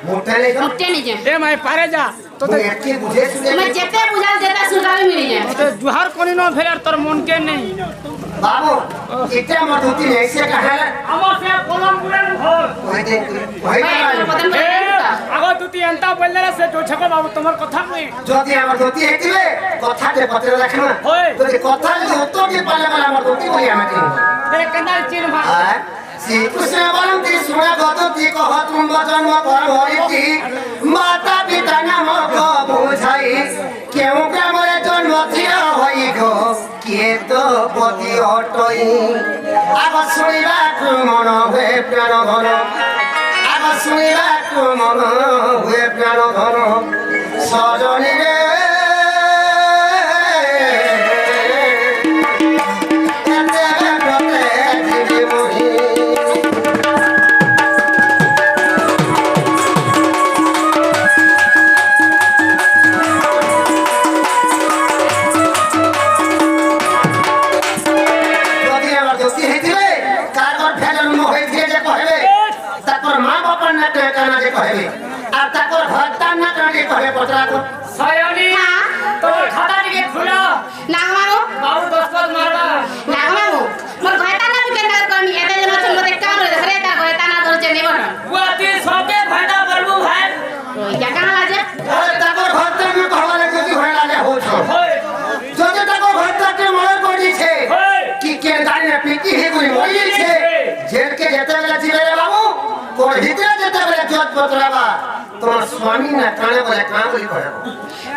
मोटे नहीं तो मुट्टे नहीं जे ए मैं पारे जा तो तो एके बुझे सुने मैं जेते बुझाल देता सुधार मिल जाए तो जुहार कोनी न भेल तोर मन के नहीं बाबू इतना मधुती नहीं से कहा हमो से कोलम गुरन भोर वही दे वही बदन ए में आगो तुती एंता बोलले से जो छको बाबू तमर कथा नहीं যদি আমার ধুতি হেতিবে কথাতে পত্র রাখনা হয়। যদি কথা যদি উত্তর দিয়ে পালে বলে আমার ধুতি বলি আমাকে तेरे कंदाल चिन्ह भा আর শ্রীকৃষ্ণ বলন্তি শুনে গতি কহ তুম জন্ম কর হইতি মাতা পিতা নামক বুঝাই কেউ গ্রামে জন্ম থির হই গো কে তো পতি অটই আগ শুনিবা মন হে প্রাণ ঘন আগ শুনিবা মন হে প্রাণ ঘন সজনী রে सयानी तो खाता टिके खुला नागमारो बाबू दस्तखत मारबा नागमारो मोर घयता ना बिके ना करमी एते जन छन मते काम रे घरे ता घयता ना दरचे नै बन गुआती सोके घंटा करबू भाई या कहां लाजे अरे ताको घरते में कहवाले যদি হয়ে লাগে হোছো होय যদি তাको ঘরতে মনে পড়িছে होय কি কে জানি পিটি হে কই মইছে জেল কে যেতে বেলা ছিলে রে বাবু কোন ভিতরে যেতে বেলা জত পত্রাবা তোমার স্বামী না কানে বলে কাম বলি করে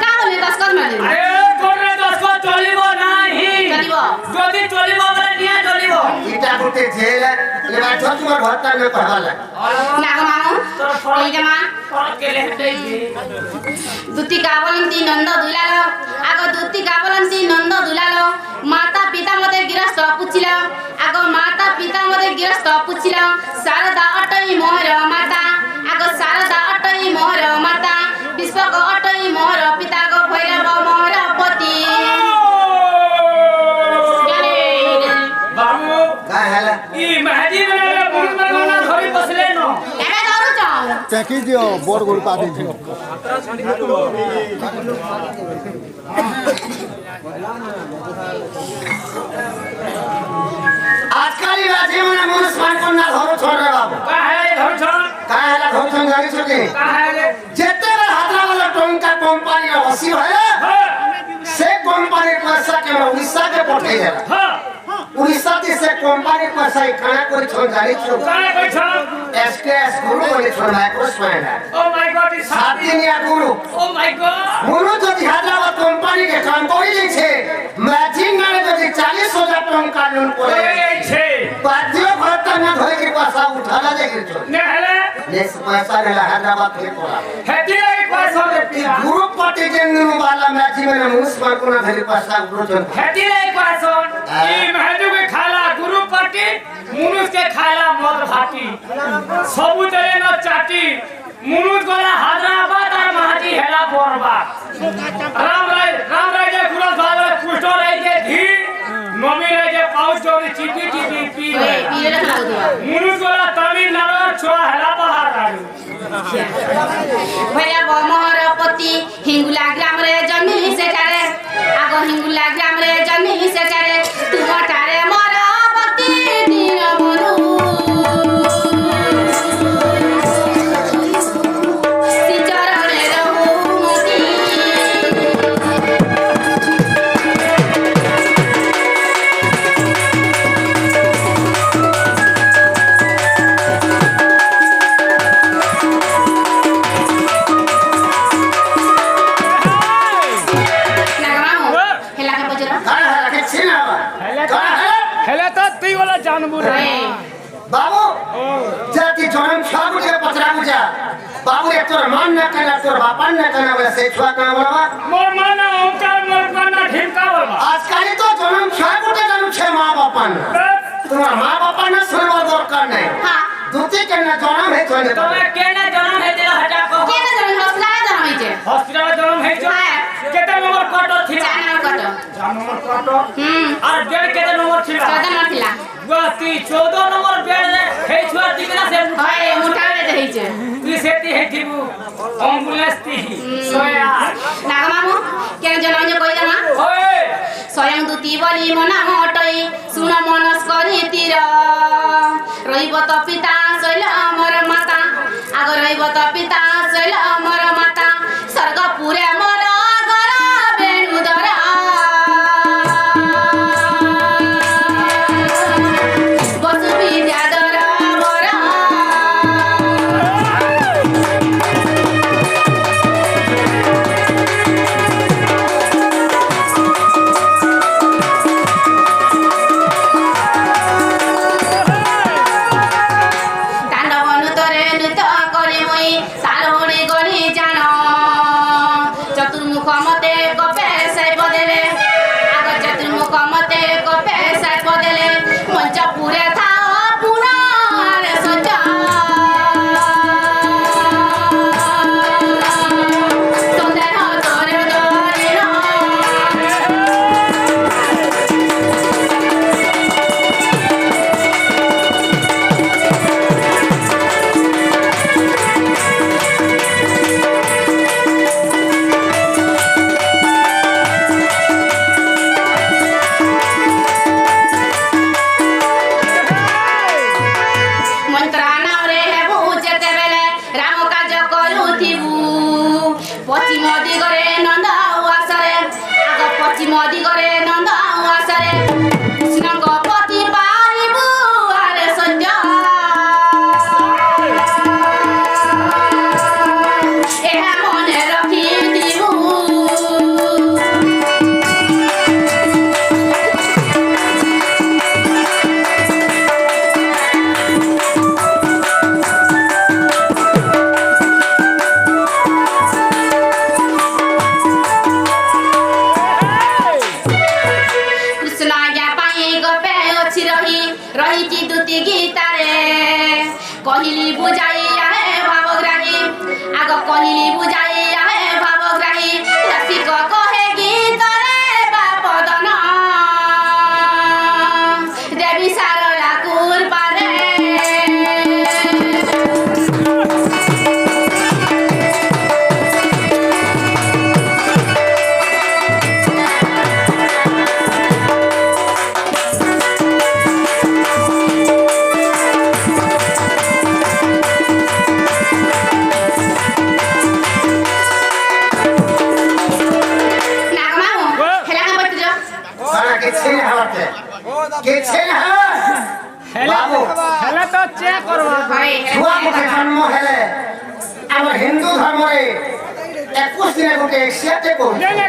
का बोले दस कर मारे अरे तोरे दस्तखत चलिबो नाही चलिबो যদি চলিবো বলে নিয়া চলিবো ইটা করতে জেল এবার জত তোমার ঘরটা में कहवाले नागमारो ओइ जमा केले हटै दुती का बोलंती नंद दुलालो आगो दुती का बोलंती नंद दुलालो माता पिता मते गिरस्त पुछिला आगो माता पिता मते गिरस्त पुछिला शारदा अटई मोहर माता आगो शारदा अटई मोहर माता विश्वक अटई मोहर पिता गो भैरव मोहर पति बाबू का हैला ई महजी बने बहुत बना धरी बसले न एबे दरु छ चाकी दियो बोर गोल पाती थी आजकल राजे में मुसलमान को ना घर छोड़ रे बाबू का है घर छोड़ का हैला घर छोड़ जाई छके का है जेते बेला हातरा वाला टंका कंपनी हसी है से कंपनी पैसा के उड़ीसा के पठे जाला हां उड़ीसा से कंपनी पैसा खाना कोई छोड़ जाई छो का है छोड़ एसकेएस गुरु कोई छोड़ micro smile oh my god is सातिनिया गुरु ओ माय गॉड गुरु যদি হায়দ্রাবাদ কোম্পানি কে কাম করে দিয়েছে ম্যাচিং গানে যদি 40,000 টাকা লোন করে छे বাধ্য ভরতা না ধরে কি পয়সা উঠালা দেখেছো ने हले নেক্স পয়সা রে হায়দ্রাবাদ থেকে পড়া हेती रे पैसा दे पिया ग्रुप पार्टी के वाला मैचिंग में मुसलमान को ना धरे पैसा गुरुजन हेती रे पैसा ई महजू के खाला गुरु पार्टी मुनुस के खाला मद भाटी सबु तेरे न चाटी मुनुस गोला हैदराबाद और महाजी हेला बोरबा राम राय जे गुरु बाबा कुष्टो रे जे धी मम्मी रे जे पाउच जोरी चिपी चिपी पी रे पीरे रखला दुआ मुनुस गोला तमिलनाडु छुआ हेला बाहर राडू भैया मोहर पति हिंगुला ग्राम रे जन्मी से चारे आगो हिंगुला ग्राम रे जन्मी से चारे तू मटारे मोर पति दिन मनु सिचर रे रहू मोती नागमाहो हेला के बजरा का है के छीना का है हेला तो तुई वाला जानबू रे बाबू जाति जन्म छागु के पचरा गुजा बाबू एक तोर मान ना कना तोर बापन ना कना वैसे छुआ का बोलवा मोर माना ओंकार मोर माना ढिमका बोलबा आजकल तो जन्म छागु के जन्म छे मां बापन तुम्हारा मां बापन ना सुनवा दरकार नहीं हां दूती के ना जन्म है छोने तमे केना जन्म है तेरा हटा को के न जन्म हॉस्पिटल जन्म होई छे हॉस्पिटल जन्म है जो हाँ। केते नंबर कटो थी चार नंबर कटो नंबर कटो और बेड केते नंबर थी 14 नंबर थिला गति 14 नंबर बेड है छुआ दिकरा से हाय मुठावे दे छै तू सेती है थी অ্যাম্বুলেন্স তি সয়া নাগ মামু কেন জন কইলা না ওই স্বয়ং দূতি বলি মনা মটই শুন মনস করি তীর রইব তো পিতা শৈল আমার মাতা আগ রইব তো পিতা শৈল আমার মাতা স্বর্গপুরে মর ঘর বেণুধর বসু বিদ্যাধর বর তাণ্ডবনুতরে নৃত্য করি মুই তালহরি গরি জান চতুর্মুখ মতে গপে সাইব দেলে আগ চতুর্মুখ মতে গপে সাইব দেলে মঞ্চ পুরে থাও পুরার সঞ্চ তোদের তোরে দরির মন্ত্রা নামরে হেবু যেতেবেলে রাম কাজ করুথিবু পশ্চিম দিগরে নন্দ উয়াসরে আগ পশ্চিম দিগরে নন্দ উয়াসরে কৃষ্ণଙ୍କ পতি পারিবু আরে সঞ্জ ଏହା ମନେ ରଖିଥିବୁ কৃষ্ণ আজ্ঞা পাই গপে অছি রহিছি দুতি গীতারে কহিলি বুঝাই আহে ভাবগ্রাহী আগ কহিলি বুঝাই আহে ভাবগ্রাহী রসিক কহে গীতরে বাপদন দেবী সারলা কুরপারে নাগ মামু হেলা না বইতে যাও সারা কিছু না হতে কিছু না বাবু হেলে তো চেক করবা হয় ছুয়া মুখে জন্ম হেলে আমার হিন্দু ধর্মরে 21 দিনে গোটে এক্সিয়াতে করি নে